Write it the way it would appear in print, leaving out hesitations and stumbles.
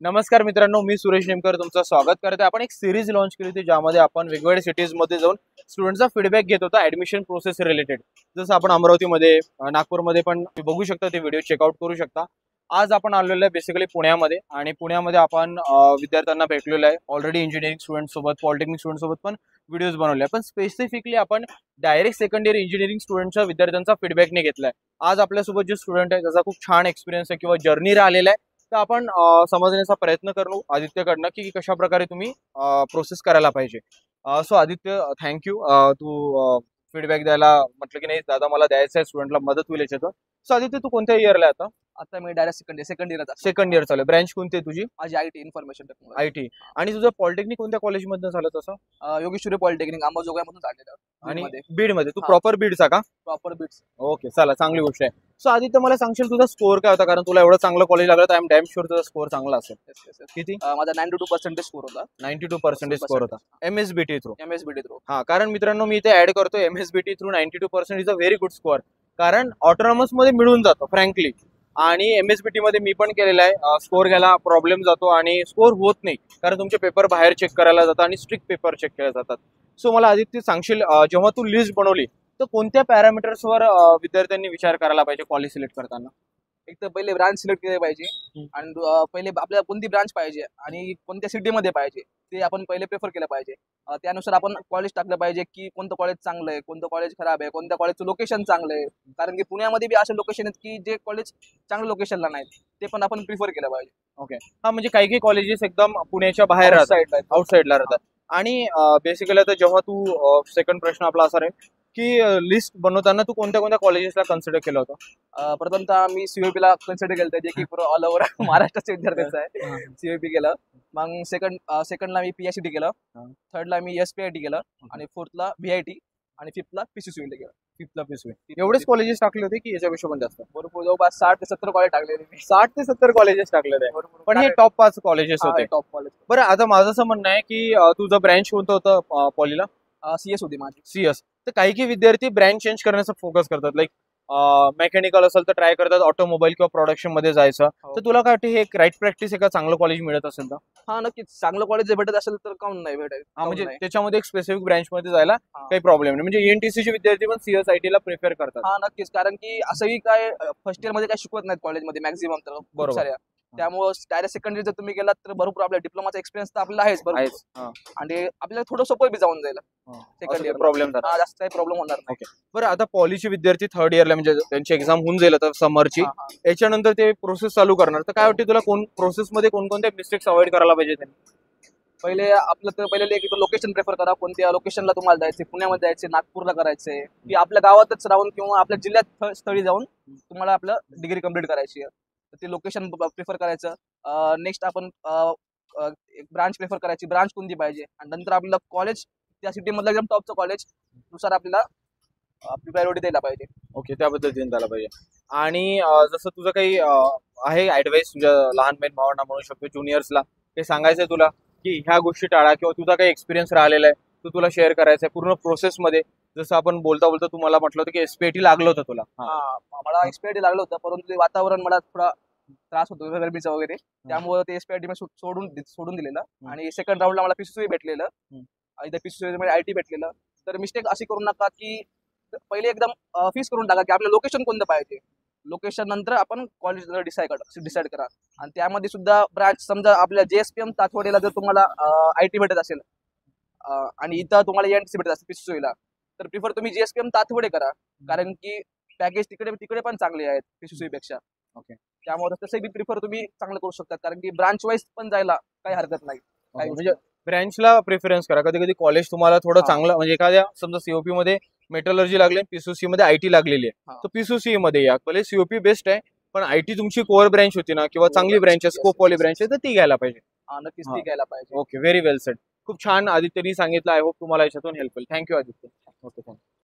नमस्कार मित्रांनो, मी सुरेश नेमकर तुमचं स्वागत करते। आपण एक सिरीज लॉन्च केली होती ज्यामध्ये आपण वेगवेगळ्या सिटीज मध्ये जाऊन स्टुडंटचा फीडबॅक घेत होता ऍडमिशन प्रोसेस रिलेटेड। जसं आपण अमरावतीमध्ये, नागपूरमध्ये पण बघू शकता, ते व्हिडिओ चेकआउट करू शकता। आज आपण आलेलो आहे बेसिकली पुण्यामध्ये, आणि पुण्यामध्ये आपण विद्यार्थ्यांना भेटलेलो आहे। ऑलरेडी इंजिनिअरिंग स्टुडंट सोबत, पॉलिटेक्निक स्टुडंट सोबत पण व्हिडिओज बनवले, पण स्पेसिफिकली आपण डायरेक्ट सेकंड इयर इंजिनिअरिंग स्टुडंटच्या विद्यार्थ्यांचा फीडबॅक नाही घेतलाय। आज आपल्यासोबत जे स्टुडंट आहे त्याचा खूप छान एक्सपिरियन्स आहे किंवा जर्नी राहिलेला आहे, तर आपण समजण्याचा प्रयत्न करू आदित्यकडनं की कशा प्रकारे तुम्ही प्रोसेस करायला पाहिजे। सो आदित्य, थँक्यू, तू फीडबॅक द्यायला म्हटलं की नाही दादा मला द्यायचं आहे, स्टुडंटला मदत होईल याच्यातून। सो आदित्य, तू कोणत्या इयरला आता? आता मी direct second year second year चालू आहे। ब्रँच कोणती आहे तुझी? माझी आयटी इन्फॉर्मेशन टेक्नॉलॉजी। आयटी। आणि तुझं पॉलिटेक्निक कोणत्या कॉलेजमधनं झालं तसं? योगेश्वरी पॉलिटेक्निक अंबाजोगाईमधून झालेलं आणि मध्ये बीड मध्ये? तू हा. प्रॉपर बीडचा का? Proper bits. ओके, चला, चांगली गोष्ट आहे। सो आदित्य, मला सांगशील तुझा स्कोअर काय होता? कारण तुला एवढं चांगलं कॉलेज लागलं तर आय एम डॅम शुअर तुझा स्कोअर चांगला असेल। किती? माझा 92% स्कोर होता। 92% स्कोअर होता एमएसबीटी थ्रू? MSBT through. हा, कारण मित्रांनो मी इथे ऍड करतो MSBT through 92% is a very good score. कारण ऑटोनॉमस मध्ये मिळून जातो फ्रँकली, आणि एमएसबीटी मध्ये मी पण केलेला आहे। स्कोअर घ्यायला प्रॉब्लेम जातो आणि स्कोअर होत नाही, कारण तुमचे पेपर बाहेर चेक करायला जातात आणि स्ट्रिक्ट पेपर चेक केले जातात। सो मला आदित्य सांगशील, जेव्हा तू लिस्ट बनवली तर कोणत्या पॅरामीटर्सवर विद्यार्थ्यांनी विचार करायला पाहिजे कॉलेज सिलेक्ट करताना? एक तर पहिले ब्रांच सिलेक्ट केली पाहिजे, आणि पहिले आपल्याला कोणती ब्रांच पाहिजे आणि कोणत्या सिटीमध्ये पाहिजे ते आपण पहिले प्रेफर केलं पाहिजे। त्यानुसार आपण कॉलेज टाकलं पाहिजे की कोणतं कॉलेज चांगलं आहे, कोणतं कॉलेज खराब आहे, कोणत्या कॉलेजचं लोकेशन चांगलं आहे। कारण की पुण्यामध्ये बी असे लोकेशन आहेत की जे कॉलेज चांगलं लोकेशनला नाहीत, ते पण आपण प्रिफर केलं पाहिजे। ओके, हा, म्हणजे काही काही कॉलेजेस एकदम पुण्याच्या बाहेर राहतात, आउटसाईडला राहतात। आणि बेसिकली आता जेव्हा तू सेकंड प्रश्न आपला असा आहे की लिस्ट बनवताना तू कोणत्या कोणत्या कॉलेजेसला कन्सिडर केलं होतं? प्रथमतः मी सीओपी ला कन्सिडर केलं, जे की पूर्ण ऑल ओव्हर महाराष्ट्राचे विद्यार्थ्यांचं आहे। सीओपी केलं, मग सेकंडला मी पीआयसीटी केलं, थर्डला मी एसपीआयटी केलं, आणि फोर्थला व्हीआयटी, आणि फिफ्थला पीसीसीला केलं। फिफ्थला पीसीसी? एवढेच कॉलेजेस टाकले होते की याच्यापेक्षा पण जास्त? भरपूर, जवळपास 60 ते 70 कॉलेज टाकलेले मी। 60 ते 70 कॉलेजेस टाकले होते, पण हे टॉप 5 कॉलेजेस होते? Top college. बरं, आता माझं असं म्हणणं आहे की तुझं ब्रँच कोणतं होतं पॉलीला? सीएस होती माझी। सीएस। तर काही काही विद्यार्थी ब्रँच चेंज करण्याचा फोकस करतात, लाईक मेकॅनिकल असेल तर ट्राय करतात ऑटोमोबाईल किंवा प्रोडक्शन मध्ये जायचं। तर तुला काय वाटतं, हे एक राईट प्रॅक्टिस आहे का? चांगलं कॉलेज मिळत असेल तर? हा, नक्कीच चांगलं कॉलेज जर भेटत असेल तर काऊन नाही भेटेल? म्हणजे त्याच्यामध्ये एक स्पेसिफिक ब्रँच मध्ये जायला काही प्रॉब्लेम नाही, म्हणजे ENTC चे विद्यार्थी पण सीएसआयटी ला प्रिफर करतात? हा, नक्कीच, कारण की असंही काय फर्स्ट इयर मध्ये काय शिकवत नाहीत कॉलेजमध्ये मॅक्झिमम तर खूप साऱ्या। त्यामुळे डायरेक्ट सेकंड इयर जर तुम्ही गेलात तर भरपूर आपल्या डिप्लोमाचा एक्सपिरियन्स तर आपला आहेच भरपूर, आणि आपल्याला थोडं सोपं बी जाऊन जाईल सेकंड इयर। प्रॉब्लेम जास्त काही प्रॉब्लेम होणार नाही। बरं, आता पॉलीचे विद्यार्थी थर्ड इयरला, म्हणजे त्यांची एक्झाम होऊन जाईल आता समरची, याच्यानंतर ते प्रोसेस चालू करणार, तर काय वाटते तुला प्रोसेस मध्ये कोणकोणत्या मिस्टेक्स अवॉइड करायला पाहिजे त्यांनी? पहिले आपलं तर पहिले एक लोकेशन प्रेफर करा, कोणत्या लोकेशनला तुम्हाला जायचे, पुण्यामध्ये जायचे, नागपूरला करायचंय, की आपल्या गावातच राहून किंवा आपल्या जिल्ह्यात स्थळी जाऊन तुम्हाला आपलं डिग्री कम्प्लीट करायची आहे, तर ते लोकेशन प्रिफर करायचं। नेक्स्ट आपण एक ब्रांच प्रिफर करायची, ब्रांच कोणती पाहिजे, आणि नंतर आपल्याला कॉलेज त्या सिटीमधलं एकदम टॉपचं कॉलेज नुसार आपल्याला आपली प्रायोरिटी द्यायला पाहिजे। ओके, त्याबद्दल द्यायला पाहिजे। आणि जसं तुझं काही आहे ऍडवाइस तुझ्या लहान बहीण भावांना, म्हणू शकतो ज्युनियर्सला, ते सांगायचंय तुला की ह्या गोष्टी टाळा, किंवा तुझा काही एक्सपिरियन्स राहिलेला आहे तो तुला शेअर करायचा आहे पूर्ण प्रोसेसमध्ये? जसं आपण बोलता बोलता तुम्हाला म्हटलं होतं की एसपीआयटी लागलं होतं तुला? मला एसपीआयटी लागलं होतं, परंतु ते वातावरण मला थोडा त्रास होतो गरमीचा वगैरे, त्यामुळे ते एसपीआयटी मी सोडून दिलेलं, आणि सेकंड राऊंडला मला पीसीसी भेटलेलं, आणि त्या पीसीसी मध्ये आयटी भेटलेलं। तर मिस्टेक अशी करू नका की पहिले एकदम फिक्स करून टाका की आपलं लोकेशन कोणतं पाहिजे, लोकेशन नंतर आपण कॉलेज डिसाईड करा। आणि त्यामध्ये सुद्धा ब्रांच, समजा आपल्या जेएसपीएम तातवडेला जर तुम्हाला आयटी भेटत असेल आणि इथं तुम्हाला एनटीसी भेटत असेल पीसीसीला, तर प्रिफर तुम्ही जेएसपीएम तातवडे करा, कारण की पॅकेज तिकडे पण चांगले आहेत पीसीसी पेक्षा। ओके, त्यामुळे तसं बी प्रिफर तुम्ही चांगलं करू शकता, कारण की ब्रांच वाईज पण जायला काही हरकत नाही। म्हणजे ब्रँचला प्रेफरन्स करा। कधी कधी कॉलेज तुम्हाला थोडं चांगलं, म्हणजे एखाद्या समजा सीओपी मध्ये मेटलर्जी लागली, पीसीसी मध्ये आयटी लागलेली आहे, तर पीसीसी मध्ये या, पहिले सीओपी बेस्ट आहे, पण आयटी तुमची कोअर ब्रँच होती ना, किंवा चांगली ब्रँच आहे, स्कोप वाली ब्रँच आहे, तर ती घ्यायला पाहिजे। नक्कीच ती घ्यायला पाहिजे। ओके, व्हेरी वेल सेड। खूप छान आदित्यनी सांगितलं, आय होप तुम्हाला याच्यातून हेल्प होईल। थँक्यू आदित्य। Okay, thank you.